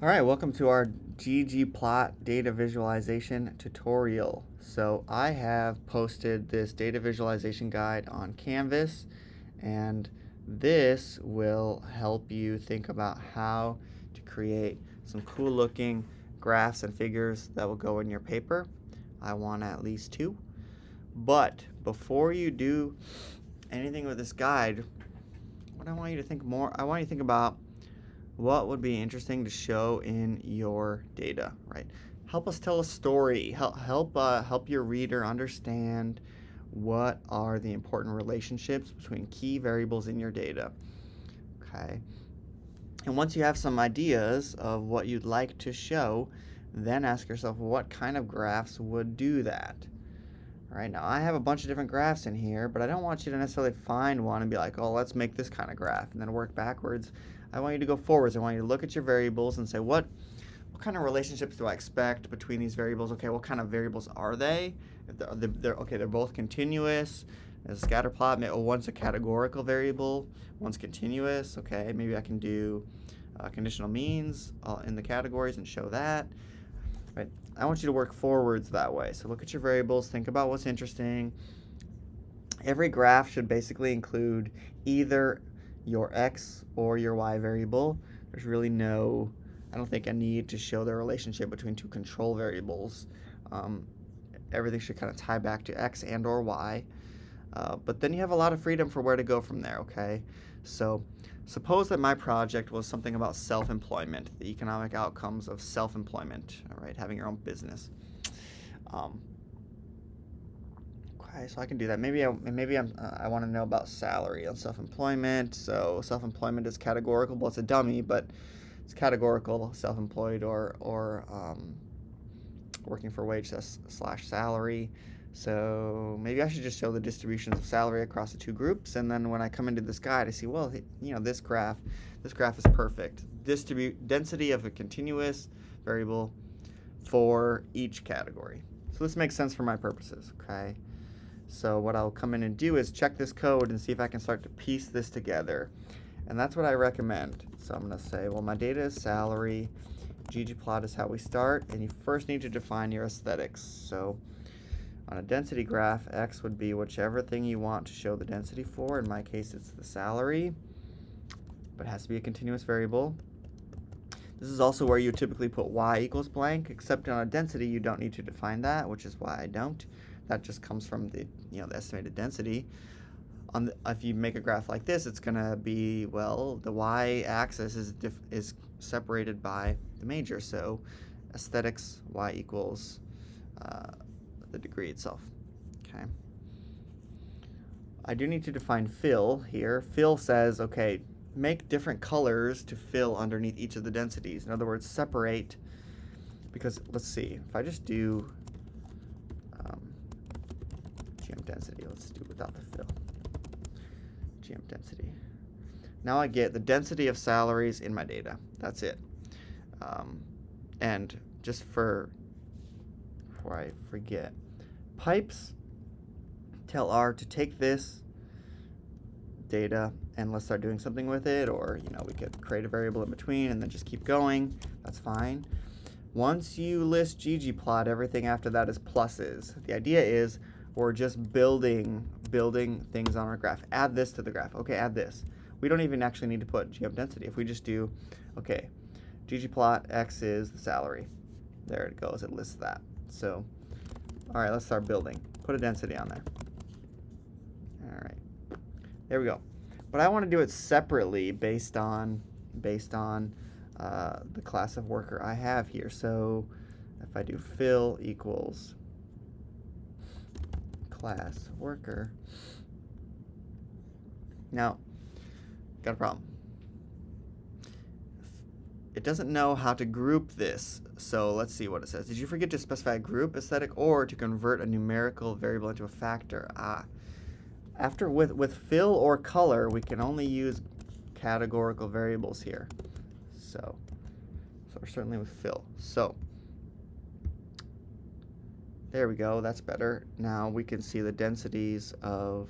All right, welcome to our ggplot data visualization tutorial. So I have posted this data visualization guide on Canvas, and this will help you think about how to create some cool looking graphs and figures that will go in your paper. I want at least two. But before you do anything with this guide, I want you to think about what would be interesting to show in your data, right? Help us tell a story. Help your reader understand what are the important relationships between key variables in your data. Okay. And once you have some ideas of what you'd like to show, then ask yourself what kind of graphs would do that. All right, now I have a bunch of different graphs in here, but I don't want you to necessarily find one and be like, oh, let's make this kind of graph and then work backwards. I want you to go forwards. I want you to look at your variables and say, what kind of relationships do I expect between these variables? Okay, what kind of variables are they? If they're both continuous. As a scatter plot, one's a categorical variable, one's continuous. Okay, maybe I can do conditional means in the categories and show that. Right. I want you to work forwards that way. So look at your variables, think about what's interesting. Every graph should basically include either your x or your y variable. There's really I don't think, a need to show the relationship between two control variables. Everything should kind of tie back to x and or y. But then you have a lot of freedom for where to go from there, okay? So suppose that my project was something about self-employment, the economic outcomes of self-employment, all right, having your own business. Okay, so I can do that. Maybe I want to know about salary on self-employment. So self-employment is categorical. Well, it's a dummy, but it's categorical, self-employed or working for wage slash salary. So maybe I should just show the distributions of salary across the two groups, and then when I come into this guide, I see, well, this graph is perfect. Density of a continuous variable for each category. So this makes sense for my purposes, okay? So what I'll come in and do is check this code and see if I can start to piece this together. And that's what I recommend. So I'm going to say, well, my data is salary. ggplot is how we start, and you first need to define your aesthetics. So on a density graph, x would be whichever thing you want to show the density for. In my case, it's the salary, but it has to be a continuous variable. This is also where you typically put y equals blank, except on a density you don't need to define that, which is why I don't. That just comes from the estimated density. If you make a graph like this, it's going to be, well, the y-axis is separated by the major, so aesthetics y equals the degree itself. Okay. I do need to define fill here. Fill says, okay, make different colors to fill underneath each of the densities. In other words, separate, because let's see, if I just do GM density, let's do it without the fill. GM density. Now I get the density of salaries in my data. That's it. And just before I forget, pipes tell R to take this data and let's start doing something with it, or we could create a variable in between and then just keep going. That's fine. Once you list ggplot, everything after that is pluses. The idea is we're just building things on our graph. Add this to the graph. Okay, add this. We don't even actually need to put GM density. If we just do, okay, ggplot x is the salary. There it goes. It lists that. So, all right, let's start building. Put a density on there. All right, there we go. But I want to do it separately based on the class of worker I have here. So if I do fill equals class worker, now got a problem. It doesn't know how to group this, so let's see what it says. Did you forget to specify a group aesthetic or to convert a numerical variable into a factor? With fill or color, we can only use categorical variables here. So certainly with fill. So there we go. That's better. Now we can see the densities of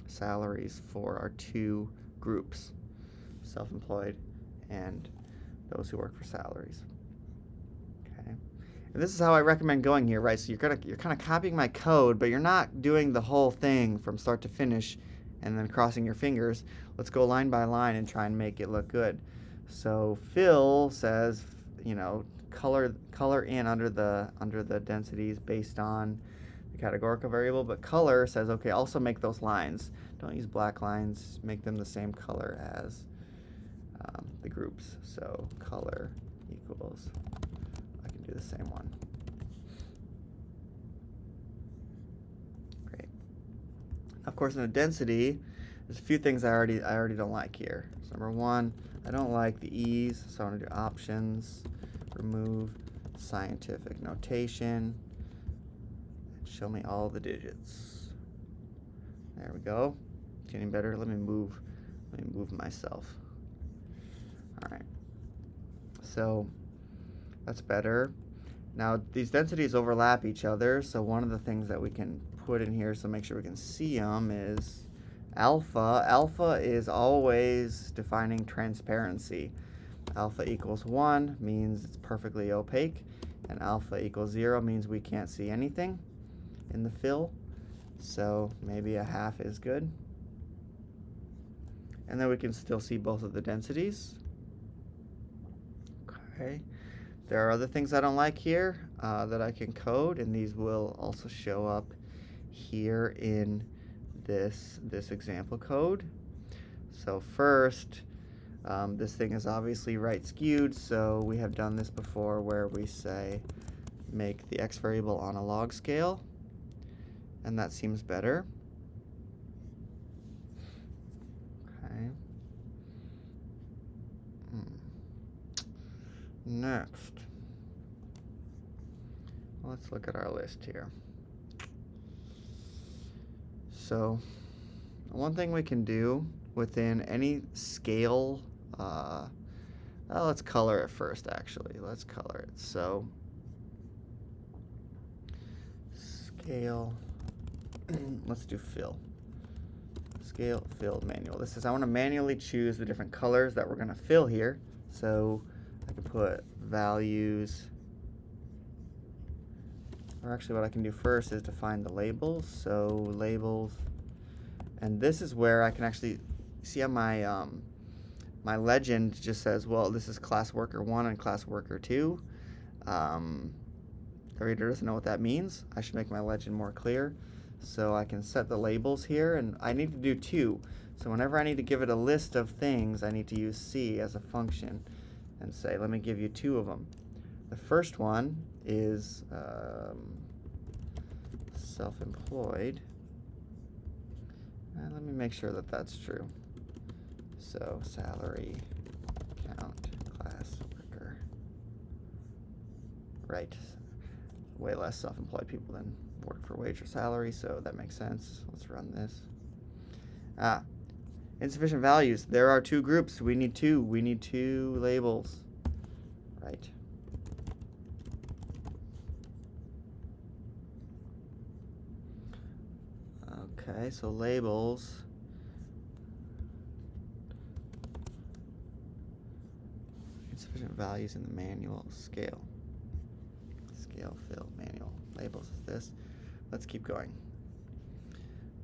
salaries for our two groups, self-employed and those who work for salaries. Okay. And this is how I recommend going here, right? So you're kind of copying my code, but you're not doing the whole thing from start to finish and then crossing your fingers. Let's go line by line and try and make it look good. So fill says, you know, color in under the densities based on the categorical variable, but color says, okay, also make those lines. Don't use black lines, make them the same color as the groups. So color equals, I can do the same one. Great. Of course, in a density, there's a few things I already don't like here. So number one, I don't like the e's, so I'm gonna do options, remove scientific notation, and show me all the digits. There we go. Getting better. Let me move myself. All right. So that's better. Now these densities overlap each other, so one of the things that we can put in here so make sure we can see them is alpha. Alpha is always defining transparency. Alpha equals 1 means it's perfectly opaque, and alpha equals 0 means we can't see anything in the fill. So maybe a half is good. And then we can still see both of the densities. Okay. There are other things I don't like here that I can code, and these will also show up here in this example code. So first, this thing is obviously right skewed, so we have done this before where we say make the x variable on a log scale, and that seems better. Okay. Next, let's look at our list here. So one thing we can do within any scale, let's color it first actually. Let's color it. So scale, let's do fill. Scale, fill, manual. This is, I want to manually choose the different colors that we're going to fill here. So I can put values, or actually what I can do first is define the labels. So labels, and this is where I can actually see on my my legend just says, well, this is class worker 1 and class worker 2. The reader doesn't know what that means. I should make my legend more clear. So I can set the labels here, and I need to do 2. So whenever I need to give it a list of things, I need to use C as a function and say, let me give you 2 of them. The first one is self-employed. And let me make sure that that's true. So salary, count, class worker. Right. Way less self-employed people than work for wage or salary, so that makes sense. Let's run this. Insufficient values. There are 2 groups. We need 2. We need 2 labels. Right. Okay, so labels. Insufficient values in the manual scale. Scale, fill, manual. Labels is this. Let's keep going.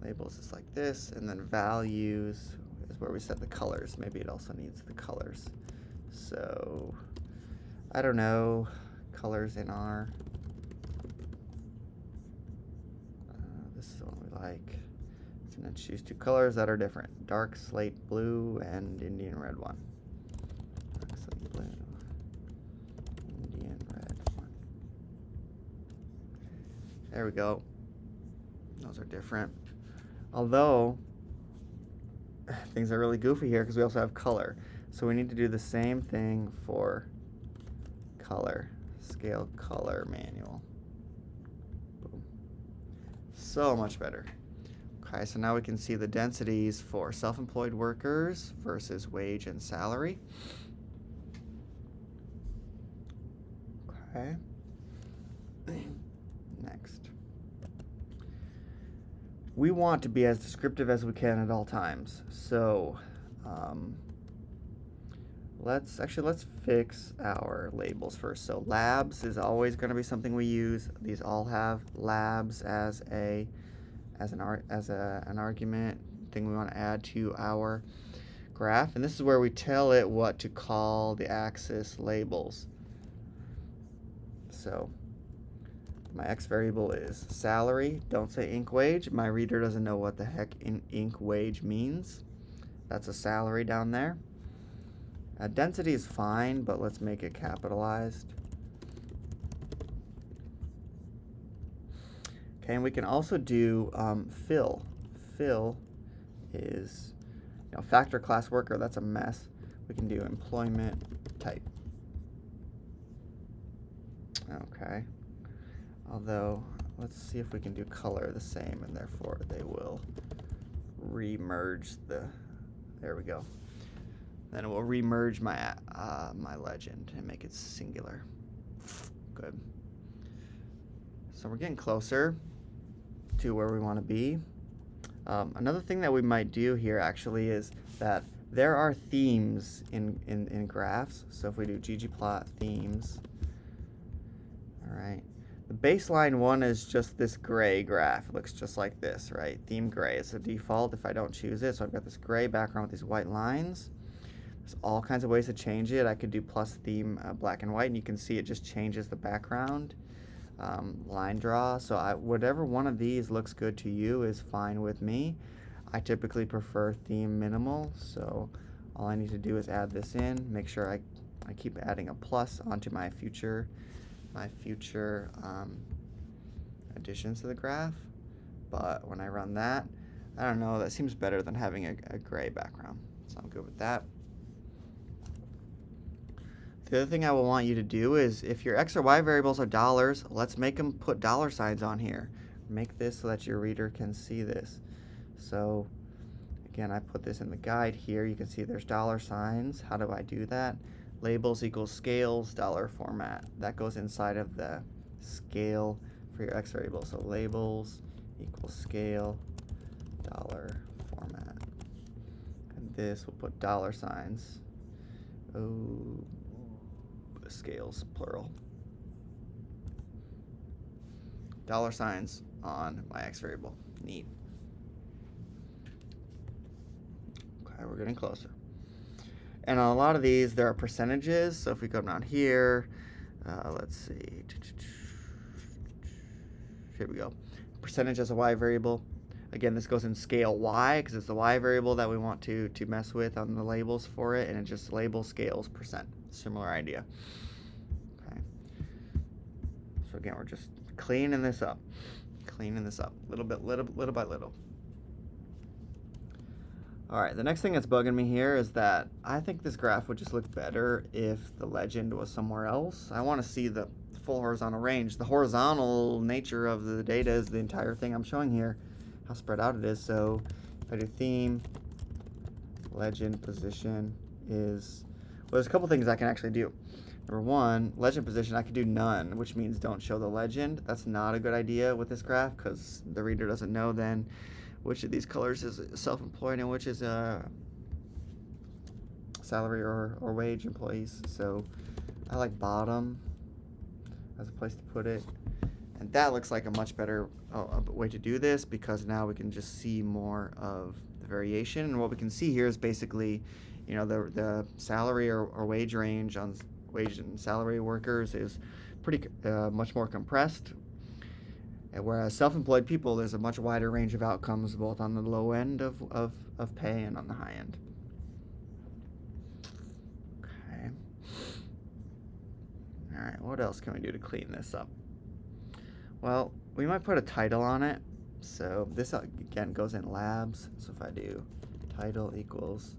Labels is like this, and then values is where we set the colors. Maybe it also needs the colors. So, I don't know, colors in R. This is the one we like. And then choose 2 colors that are different. Dark slate blue and Indian red one. Dark slate blue, Indian red one. There we go. Those are different. Although, things are really goofy here because we also have color. So we need to do the same thing for color. Scale, color, manual. Boom. So much better. Okay, so now we can see the densities for self-employed workers versus wage and salary. Okay. Next. We want to be as descriptive as we can at all times. So let's fix our labels first. So labs is always going to be something we use. These all have labs as an argument thing we want to add to our graph, and this is where we tell it what to call the axis labels. So my x variable is salary. Don't say ink wage. My reader doesn't know what the heck ink wage means. That's a salary down there. Density is fine, but let's make it capitalized. Okay, and we can also do fill. Fill is, factor class worker, that's a mess. We can do employment type. Okay. Although, let's see if we can do color the same, and therefore they will remerge there we go. Then it will remerge my my legend and make it singular. Good. So we're getting closer to where we want to be. Another thing that we might do here actually is that there are themes in graphs. So if we do ggplot themes, all right. The baseline one is just this gray graph. It looks just like this, right? Theme gray is the default if I don't choose it. So I've got this gray background with these white lines. There's all kinds of ways to change it. I could do plus theme black and white, and you can see it just changes the background. Line draw. So whatever one of these looks good to you is fine with me. I typically prefer theme minimal, so all I need to do is add this in, make sure I keep adding a plus onto my future additions to the graph. But when I run that, I don't know, that seems better than having a gray background, so I'm good with that. The other thing I will want you to do is, if your x or y variables are dollars, let's make them put dollar signs on here. Make this so that your reader can see this. So again, I put this in the guide here. You can see there's dollar signs. How do I do that? Labels equals scales, dollar format. That goes inside of the scale for your x variable. So labels equals scale, dollar format. And this will put dollar signs. Oh, scales, plural. Dollar signs on my x variable. Neat. Okay, we're getting closer. And on a lot of these, there are percentages. So if we go down here, let's see. Here we go. Percentage as a y variable. Again, this goes in scale y because it's the y variable that we want to mess with on the labels for it, and it just label scales percent. Similar idea. Okay. So again, we're just cleaning this up, little by little. All right, the next thing that's bugging me here is that I think this graph would just look better if the legend was somewhere else. I want to see the full horizontal range. The horizontal nature of the data is the entire thing I'm showing here, how spread out it is. So if I do theme, legend position is, well, there's a couple things I can actually do. Number one, legend position, I could do none, which means don't show the legend. That's not a good idea with this graph because the reader doesn't know then which of these colors is self-employed and which is salary or wage employees. So I like bottom as a place to put it. And that looks like a much better way to do this because now we can just see more of the variation. And what we can see here is basically, the salary or wage range on wage and salary workers is pretty much more compressed. Whereas self-employed people, there's a much wider range of outcomes both on the low end of pay and on the high end. Okay. All right, what else can we do to clean this up? Well, we might put a title on it. So this, again, goes in labs. So if I do title equals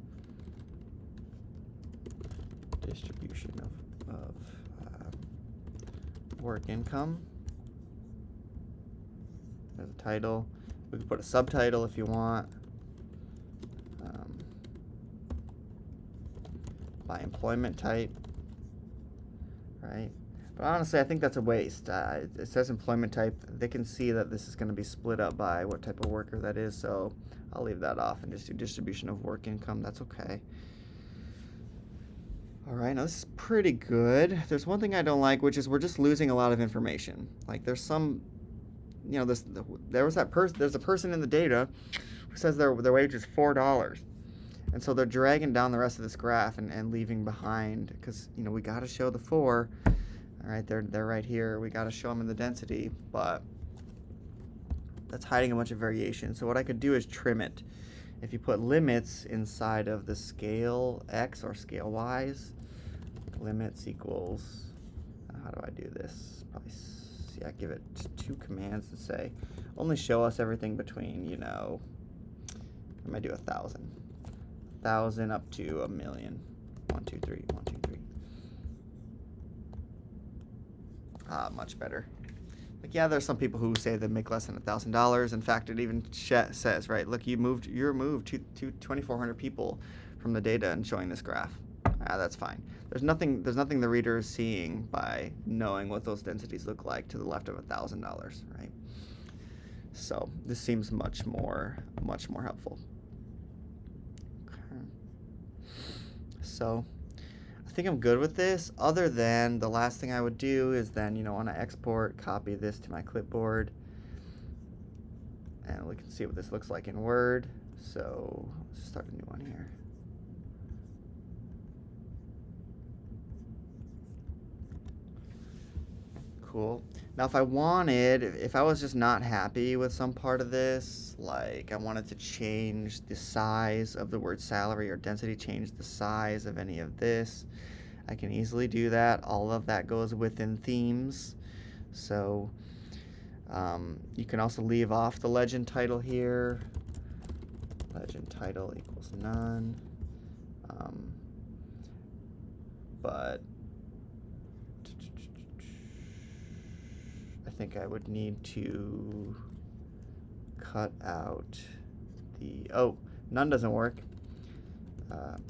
distribution of work income. There's a title. We can put a subtitle if you want. By employment type, right? But honestly, I think that's a waste. It says employment type. They can see that this is going to be split up by what type of worker that is, so I'll leave that off and just do distribution of work income. That's okay. All right, now this is pretty good. There's one thing I don't like, which is we're just losing a lot of information. Like there's some, there's a person in the data who says their wage is $4. And so they're dragging down the rest of this graph and leaving behind, because we got to show the 4. All right, they're right here. We got to show them in the density, but that's hiding a bunch of variation. So what I could do is trim it. If you put limits inside of the scale X or scale Y's, limits equals, how do I do this? Probably, yeah, give it 2 commands and say, only show us everything between, I might do 1,000. 1,000 up to 1,000,000. 1, 2, 3, 1, 2, 3. Much better. Like, yeah, there's some people who say they make less than $1,000. In fact, it even says, right, look, you removed 2,400 people from the data and showing this graph. That's fine. There's nothing the reader is seeing by knowing what those densities look like to the left of $1,000, right? So this seems much more helpful. Okay. So I think I'm good with this, other than the last thing I would do is then, when I export, copy this to my clipboard, and we can see what this looks like in Word. So let's start a new one here. Cool. Now if I was just not happy with some part of this, like I wanted to change the size of the word salary or density, change the size of any of this, I can easily do that. All of that goes within themes. So you can also leave off the legend title here. Legend title equals none. But I think I would need to cut out the, none doesn't work.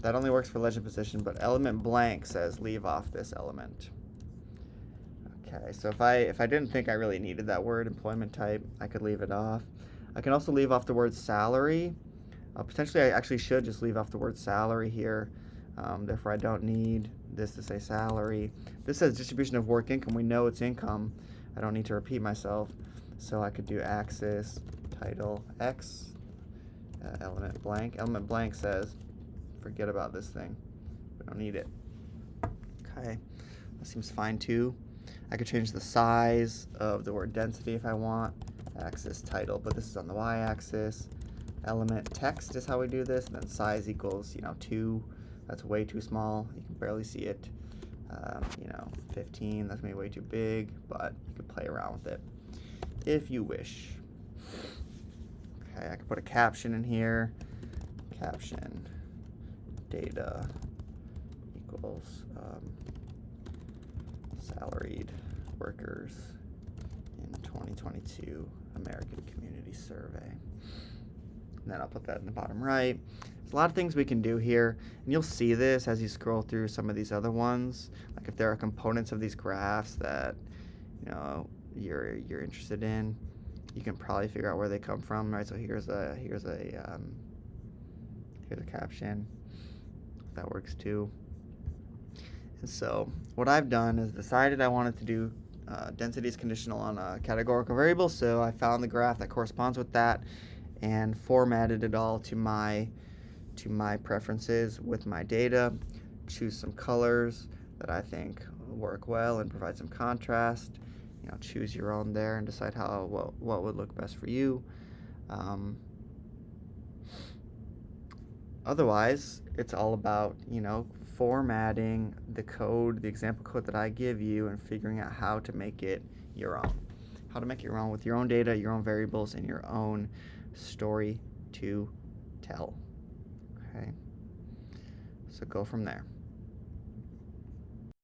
That only works for legend position, but element blank says leave off this element. Okay, so if I didn't think I really needed that word employment type, I could leave it off. I can also leave off the word salary. Potentially I actually should just leave off the word salary here. Therefore I don't need this to say salary. This says distribution of work income. We know it's income. I don't need to repeat myself. So I could do axis title X, element blank. Element blank says forget about this thing. We don't need it. Okay, that seems fine too. I could change the size of the word density if I want. Axis title, but this is on the y-axis. Element text is how we do this, and then size equals 2. That's way too small. You can barely see it. 15. That's maybe way too big, but you could play around with it if you wish. Okay, I could put a caption in here. Caption data equals salaried workers in 2022 American Community Survey. And then I'll put that in the bottom right. There's a lot of things we can do here, and you'll see this as you scroll through some of these other ones. Like if there are components of these graphs that you're interested in, you can probably figure out where they come from, right? So here's a caption. That works too. And so what I've done is decided I wanted to do density is conditional on a categorical variable, so I found the graph that corresponds with that and formatted it all to my preferences with my data. Choose some colors that I think work well and provide some contrast. Choose your own there and decide what would look best for you. Otherwise, it's all about formatting the code, the example code that I give you, and figuring out how to make it your own. How to make it your own with your own data, your own variables, and your own story to tell. Okay, so go from there.